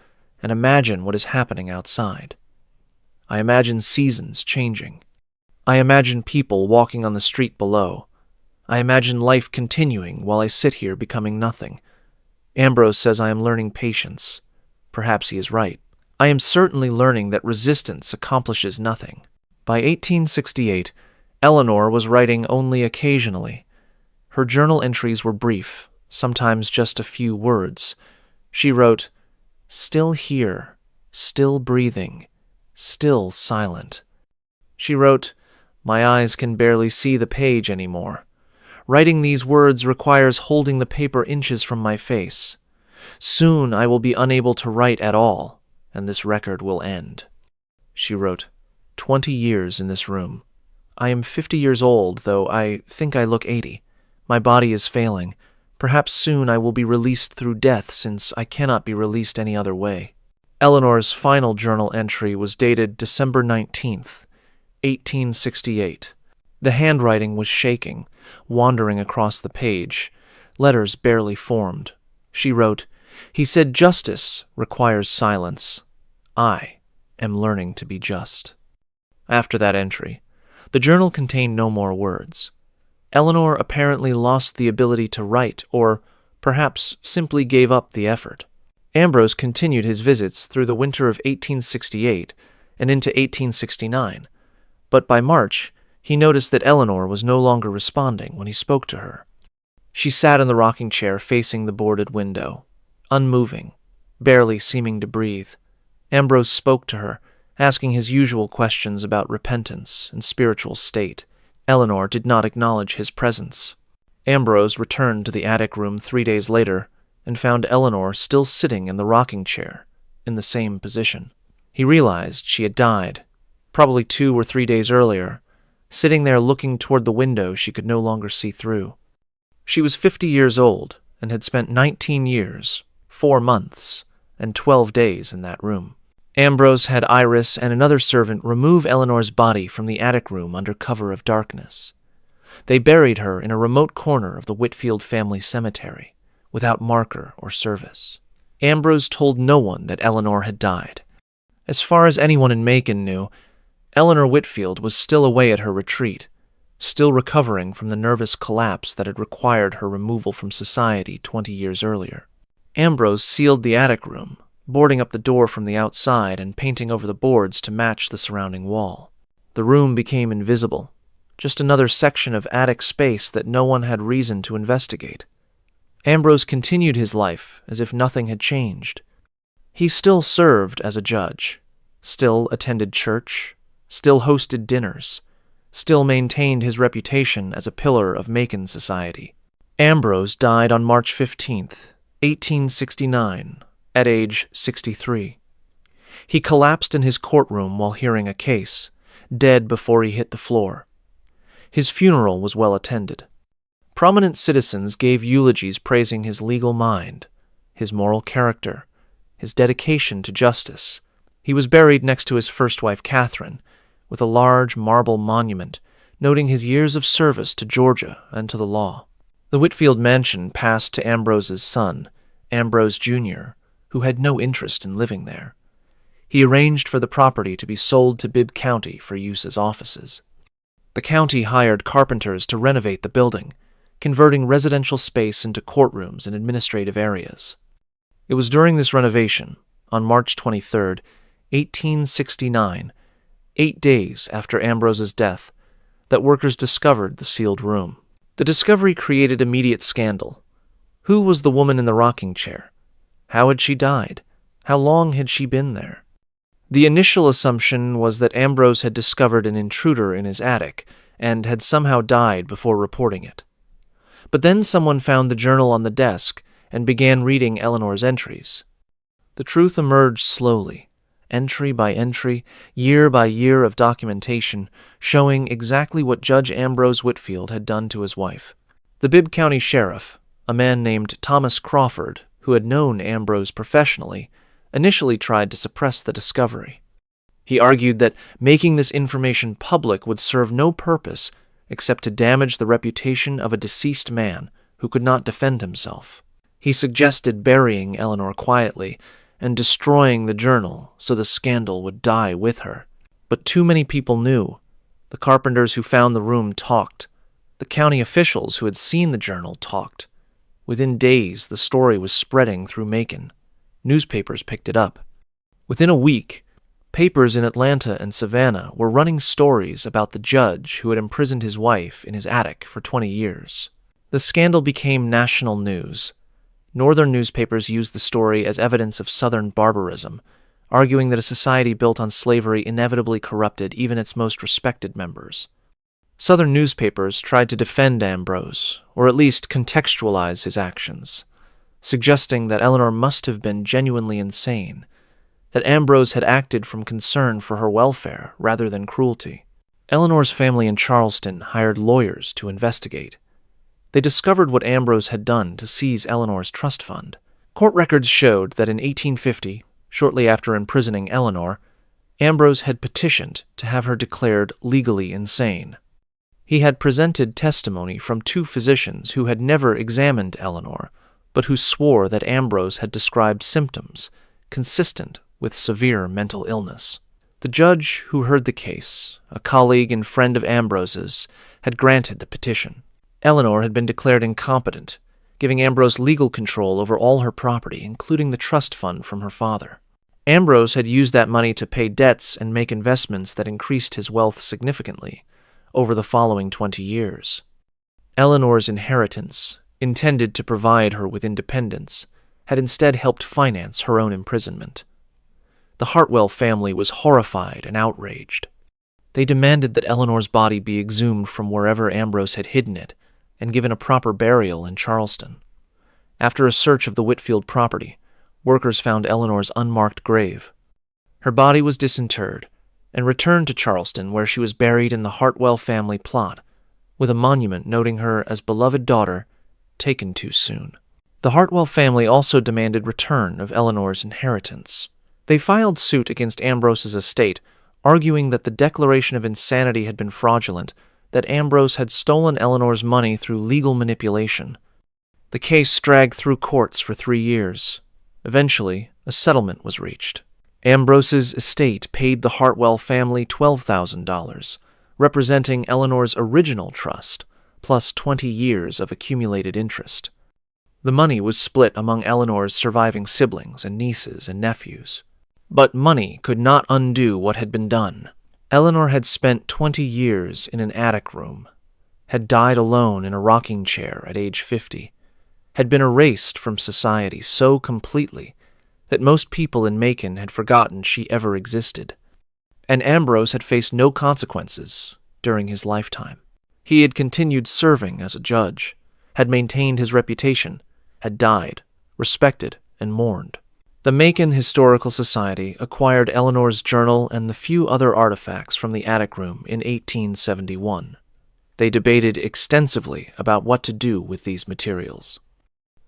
and imagine what is happening outside. I imagine seasons changing. I imagine people walking on the street below. I imagine life continuing while I sit here becoming nothing. Ambrose says I am learning patience. Perhaps he is right. I am certainly learning that resistance accomplishes nothing." By 1868, Eleanor was writing only occasionally. Her journal entries were brief, sometimes just a few words. She wrote, "Still here, still breathing, still silent." She wrote, "My eyes can barely see the page anymore. Writing these words requires holding the paper inches from my face. Soon I will be unable to write at all, and this record will end." She wrote, 20 years in this room. I am 50 years old, though I think I look 80. My body is failing. Perhaps soon I will be released through death, since I cannot be released any other way. Eleanor's final journal entry was dated December 19th, 1868. The handwriting was shaking, wandering across the page, letters barely formed. She wrote, "He said justice requires silence. I am learning to be just." After that entry, the journal contained no more words. Eleanor apparently lost the ability to write, or perhaps simply gave up the effort. Ambrose continued his visits through the winter of 1868 and into 1869, but by March, he noticed that Eleanor was no longer responding when he spoke to her. She sat in the rocking chair facing the boarded window, unmoving, barely seeming to breathe. Ambrose spoke to her, asking his usual questions about repentance and spiritual state. Eleanor did not acknowledge his presence. Ambrose returned to the attic room 3 days later and found Eleanor still sitting in the rocking chair, in the same position. He realized she had died, probably 2 or 3 days earlier, sitting there looking toward the window she could no longer see through. She was 50 years old and had spent 19 years, 4 months, and 12 days in that room. Ambrose had Iris and another servant remove Eleanor's body from the attic room under cover of darkness. They buried her in a remote corner of the Whitfield family cemetery, without marker or service. Ambrose told no one that Eleanor had died. As far as anyone in Macon knew, Eleanor Whitfield was still away at her retreat, still recovering from the nervous collapse that had required her removal from society 20 years earlier. Ambrose sealed the attic room, boarding up the door from the outside and painting over the boards to match the surrounding wall. The room became invisible, just another section of attic space that no one had reason to investigate. Ambrose continued his life as if nothing had changed. He still served as a judge, still attended church, still hosted dinners, still maintained his reputation as a pillar of Macon society. Ambrose died on March 15th, 1869, at age 63. He collapsed in his courtroom while hearing a case, dead before he hit the floor. His funeral was well attended. Prominent citizens gave eulogies praising his legal mind, his moral character, his dedication to justice. He was buried next to his first wife, Catherine, with a large marble monument noting his years of service to Georgia and to the law. The Whitfield mansion passed to Ambrose's son, Ambrose Jr., who had no interest in living there. He arranged for the property to be sold to Bibb County for use as offices. The county hired carpenters to renovate the building, converting residential space into courtrooms and administrative areas. It was during this renovation, on March 23, 1869, 8 days after Ambrose's death, that workers discovered the sealed room. The discovery created immediate scandal. Who was the woman in the rocking chair? How had she died? How long had she been there? The initial assumption was that Ambrose had discovered an intruder in his attic and had somehow died before reporting it. But then someone found the journal on the desk and began reading Eleanor's entries. The truth emerged slowly, entry by entry, year by year of documentation, showing exactly what Judge Ambrose Whitfield had done to his wife. The Bibb County Sheriff, a man named Thomas Crawford, who had known Ambrose professionally, initially tried to suppress the discovery. He argued that making this information public would serve no purpose except to damage the reputation of a deceased man who could not defend himself. He suggested burying Eleanor quietly and destroying the journal so the scandal would die with her. But too many people knew. The carpenters who found the room talked. The county officials who had seen the journal talked. Within days, the story was spreading through Macon. Newspapers picked it up. Within a week, papers in Atlanta and Savannah were running stories about the judge who had imprisoned his wife in his attic for 20 years. The scandal became national news. Northern newspapers used the story as evidence of Southern barbarism, arguing that a society built on slavery inevitably corrupted even its most respected members. Southern newspapers tried to defend Ambrose, or at least contextualize his actions, suggesting that Eleanor must have been genuinely insane, that Ambrose had acted from concern for her welfare rather than cruelty. Eleanor's family in Charleston hired lawyers to investigate. They discovered what Ambrose had done to seize Eleanor's trust fund. Court records showed that in 1850, shortly after imprisoning Eleanor, Ambrose had petitioned to have her declared legally insane. He had presented testimony from 2 physicians who had never examined Eleanor, but who swore that Ambrose had described symptoms consistent with severe mental illness. The judge who heard the case, a colleague and friend of Ambrose's, had granted the petition. Eleanor had been declared incompetent, giving Ambrose legal control over all her property, including the trust fund from her father. Ambrose had used that money to pay debts and make investments that increased his wealth significantly over the following 20 years. Eleanor's inheritance, intended to provide her with independence, had instead helped finance her own imprisonment. The Hartwell family was horrified and outraged. They demanded that Eleanor's body be exhumed from wherever Ambrose had hidden it and given a proper burial in Charleston. After a search of the Whitfield property, workers found Eleanor's unmarked grave. Her body was disinterred and returned to Charleston, where she was buried in the Hartwell family plot, with a monument noting her as beloved daughter taken too soon. The Hartwell family also demanded return of Eleanor's inheritance. They filed suit against Ambrose's estate, arguing that the declaration of insanity had been fraudulent, that Ambrose had stolen Eleanor's money through legal manipulation. The case dragged through courts for 3 years. Eventually, a settlement was reached. Ambrose's estate paid the Hartwell family $12,000, representing Eleanor's original trust, plus 20 years of accumulated interest. The money was split among Eleanor's surviving siblings and nieces and nephews. But money could not undo what had been done. Eleanor had spent 20 years in an attic room, had died alone in a rocking chair at age 50, had been erased from society so completely that most people in Macon had forgotten she ever existed. And Ambrose had faced no consequences during his lifetime. He had continued serving as a judge, had maintained his reputation, had died, respected, and mourned. The Macon Historical Society acquired Eleanor's journal and the few other artifacts from the attic room in 1871. They debated extensively about what to do with these materials.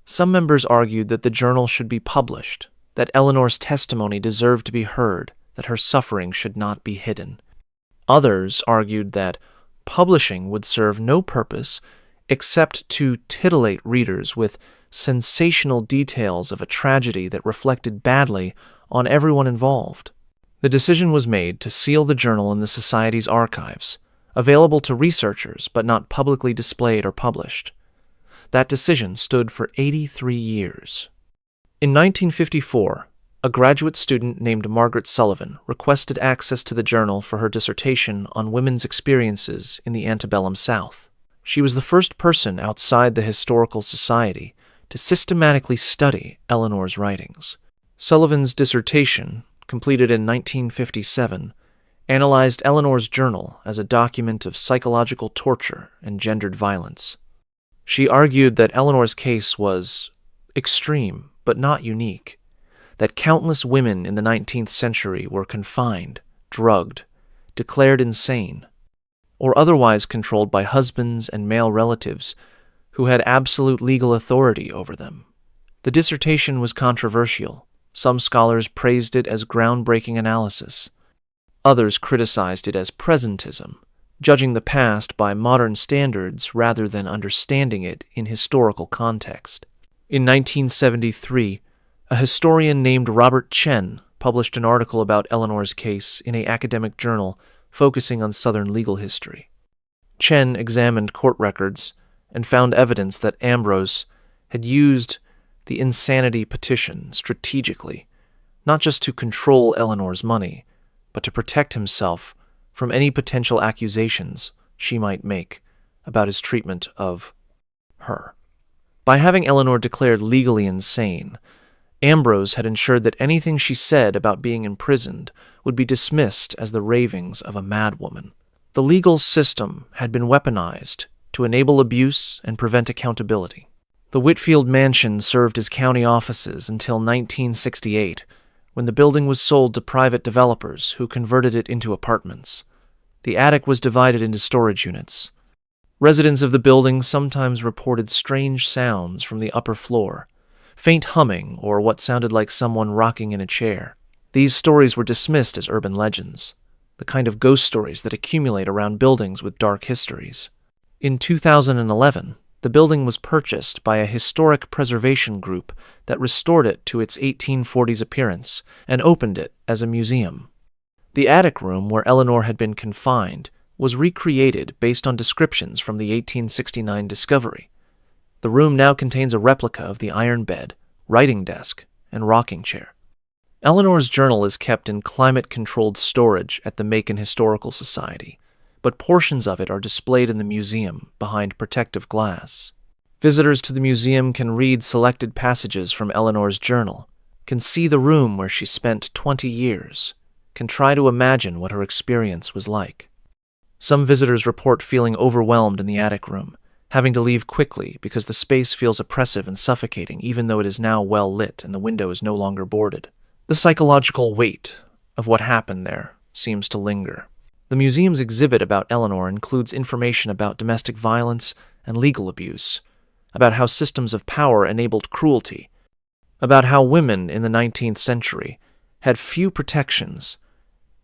Some members argued that the journal should be published, that Eleanor's testimony deserved to be heard, that her suffering should not be hidden. Others argued that publishing would serve no purpose except to titillate readers with sensational details of a tragedy that reflected badly on everyone involved. The decision was made to seal the journal in the Society's archives, available to researchers but not publicly displayed or published. That decision stood for 83 years. In 1954, a graduate student named Margaret Sullivan requested access to the journal for her dissertation on women's experiences in the antebellum South. She was the first person outside the Historical Society to systematically study Eleanor's writings. Sullivan's dissertation, completed in 1957, analyzed Eleanor's journal as a document of psychological torture and gendered violence. She argued that Eleanor's case was extreme but not unique, that countless women in the 19th century were confined, drugged, declared insane, or otherwise controlled by husbands and male relatives who had absolute legal authority over them. The dissertation was controversial. Some scholars praised it as groundbreaking analysis. Others criticized it as presentism, judging the past by modern standards rather than understanding it in historical context. In 1973, a historian named Robert Chen published an article about Eleanor's case in an academic journal focusing on Southern legal history. Chen examined court records and found evidence that Ambrose had used the insanity petition strategically, not just to control Eleanor's money, but to protect himself from any potential accusations she might make about his treatment of her. By having Eleanor declared legally insane, Ambrose had ensured that anything she said about being imprisoned would be dismissed as the ravings of a madwoman. The legal system had been weaponized to enable abuse and prevent accountability. The Whitfield Mansion served as county offices until 1968, when the building was sold to private developers who converted it into apartments. The attic was divided into storage units. Residents of the building sometimes reported strange sounds from the upper floor, faint humming or what sounded like someone rocking in a chair. These stories were dismissed as urban legends, the kind of ghost stories that accumulate around buildings with dark histories. In 2011, the building was purchased by a historic preservation group that restored it to its 1840s appearance and opened it as a museum. The attic room where Eleanor had been confined was recreated based on descriptions from the 1869 discovery. The room now contains a replica of the iron bed, writing desk, and rocking chair. Eleanor's journal is kept in climate-controlled storage at the Macon Historical Society, but portions of it are displayed in the museum behind protective glass. Visitors to the museum can read selected passages from Eleanor's journal, can see the room where she spent 20 years, can try to imagine what her experience was like. Some visitors report feeling overwhelmed in the attic room, having to leave quickly because the space feels oppressive and suffocating even though it is now well lit and the window is no longer boarded. The psychological weight of what happened there seems to linger. The museum's exhibit about Eleanor includes information about domestic violence and legal abuse, about how systems of power enabled cruelty, about how women in the 19th century had few protections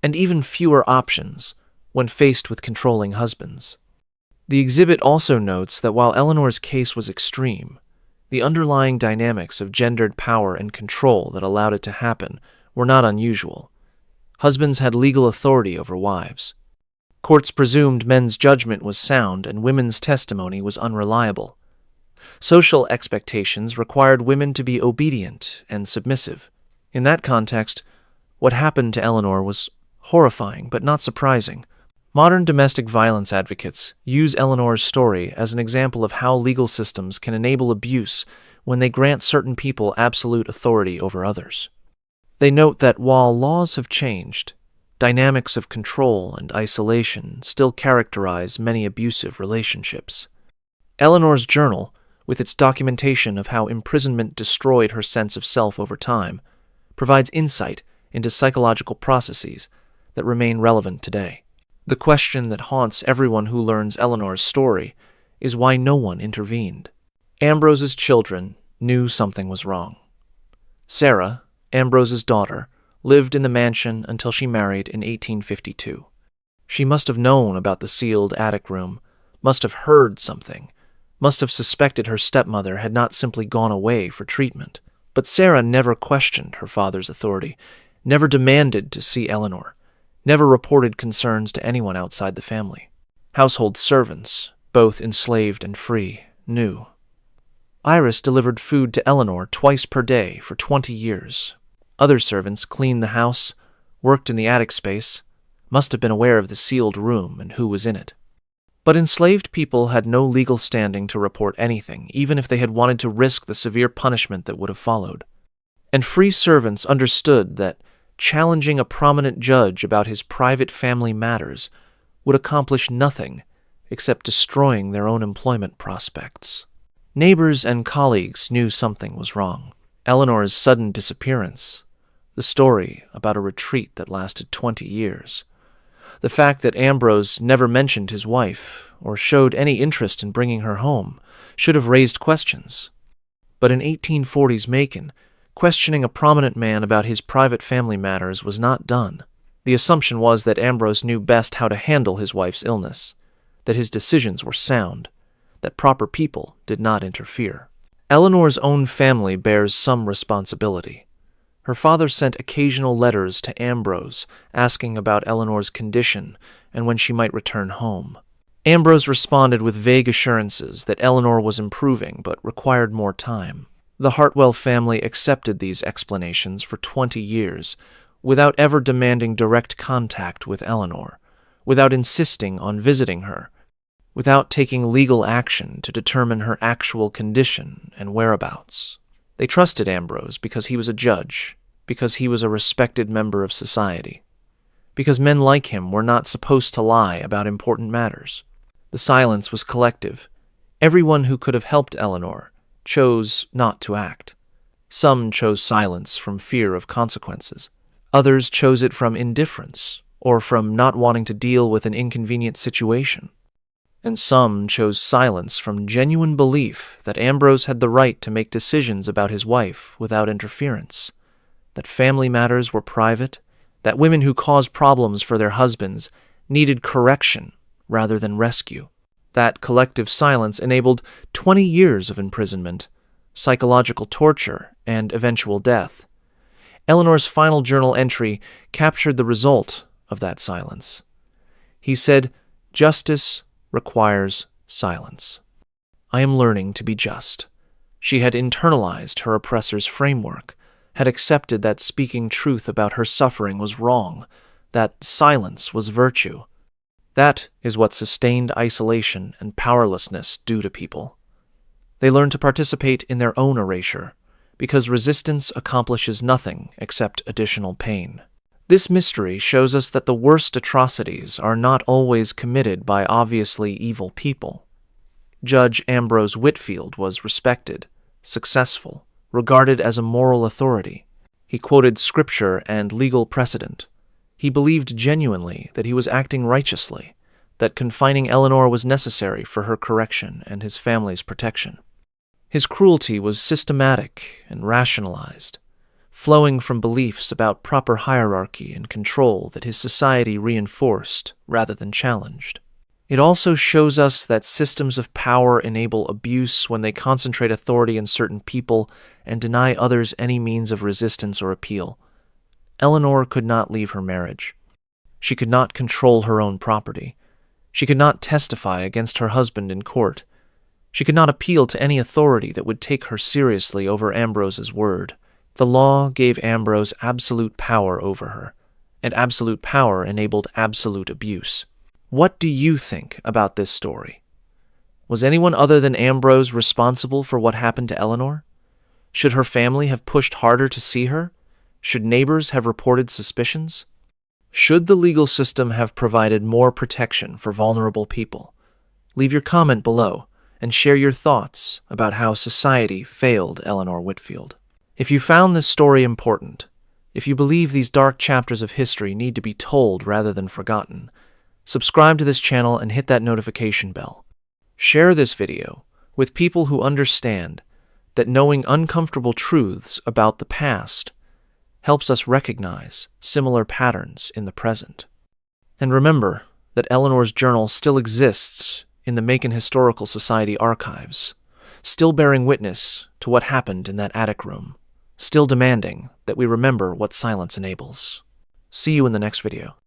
and even fewer options when faced with controlling husbands. The exhibit also notes that while Eleanor's case was extreme, the underlying dynamics of gendered power and control that allowed it to happen were not unusual. Husbands had legal authority over wives. Courts presumed men's judgment was sound and women's testimony was unreliable. Social expectations required women to be obedient and submissive. In that context, what happened to Eleanor was horrifying but not surprising. Modern domestic violence advocates use Eleanor's story as an example of how legal systems can enable abuse when they grant certain people absolute authority over others. They note that while laws have changed, dynamics of control and isolation still characterize many abusive relationships. Eleanor's journal, with its documentation of how imprisonment destroyed her sense of self over time, provides insight into psychological processes that remain relevant today. The question that haunts everyone who learns Eleanor's story is why no one intervened. Ambrose's children knew something was wrong. Sarah, Ambrose's daughter, lived in the mansion until she married in 1852. She must have known about the sealed attic room, must have heard something, must have suspected her stepmother had not simply gone away for treatment. But Sarah never questioned her father's authority, never demanded to see Eleanor, never reported concerns to anyone outside the family. Household servants, both enslaved and free, knew. Iris delivered food to Eleanor twice per day for 20 years. Other servants cleaned the house, worked in the attic space, must have been aware of the sealed room and who was in it. But enslaved people had no legal standing to report anything, even if they had wanted to risk the severe punishment that would have followed. And free servants understood that challenging a prominent judge about his private family matters would accomplish nothing except destroying their own employment prospects. Neighbors and colleagues knew something was wrong. Eleanor's sudden disappearance, the story about a retreat that lasted 20 years, the fact that Ambrose never mentioned his wife or showed any interest in bringing her home should have raised questions. But in 1840s Macon, questioning a prominent man about his private family matters was not done. The assumption was that Ambrose knew best how to handle his wife's illness, that his decisions were sound, that proper people did not interfere. Eleanor's own family bears some responsibility. Her father sent occasional letters to Ambrose asking about Eleanor's condition and when she might return home. Ambrose responded with vague assurances that Eleanor was improving but required more time. The Hartwell family accepted these explanations for 20 years without ever demanding direct contact with Eleanor, without insisting on visiting her, without taking legal action to determine her actual condition and whereabouts. They trusted Ambrose because he was a judge, because he was a respected member of society, because men like him were not supposed to lie about important matters. The silence was collective. Everyone who could have helped Eleanor chose not to act. Some chose silence from fear of consequences. Others chose it from indifference or from not wanting to deal with an inconvenient situation. And some chose silence from genuine belief that Ambrose had the right to make decisions about his wife without interference, that family matters were private, that women who caused problems for their husbands needed correction rather than rescue. That collective silence enabled 20 years of imprisonment, psychological torture, and eventual death. Eleanor's final journal entry captured the result of that silence. He said, "Justice requires silence. I am learning to be just." She had internalized her oppressor's framework, had accepted that speaking truth about her suffering was wrong, that silence was virtue. That is what sustained isolation and powerlessness do to people. They learn to participate in their own erasure, because resistance accomplishes nothing except additional pain. This mystery shows us that the worst atrocities are not always committed by obviously evil people. Judge Ambrose Whitfield was respected, successful, regarded as a moral authority. He quoted scripture and legal precedent. He believed genuinely that he was acting righteously, that confining Eleanor was necessary for her correction and his family's protection. His cruelty was systematic and rationalized, flowing from beliefs about proper hierarchy and control that his society reinforced rather than challenged. It also shows us that systems of power enable abuse when they concentrate authority in certain people and deny others any means of resistance or appeal. Eleanor could not leave her marriage. She could not control her own property. She could not testify against her husband in court. She could not appeal to any authority that would take her seriously over Ambrose's word. The law gave Ambrose absolute power over her, and absolute power enabled absolute abuse. What do you think about this story? Was anyone other than Ambrose responsible for what happened to Eleanor? Should her family have pushed harder to see her? Should neighbors have reported suspicions? Should the legal system have provided more protection for vulnerable people? Leave your comment below and share your thoughts about how society failed Eleanor Whitfield. If you found this story important, if you believe these dark chapters of history need to be told rather than forgotten, Subscribe to this channel and hit that notification bell. Share this video with people who understand that knowing uncomfortable truths about the past helps us recognize similar patterns in the present. And remember that Eleanor's journal still exists in the Macon Historical Society archives, still bearing witness to what happened in that attic room, still demanding that we remember what silence enables. See you in the next video.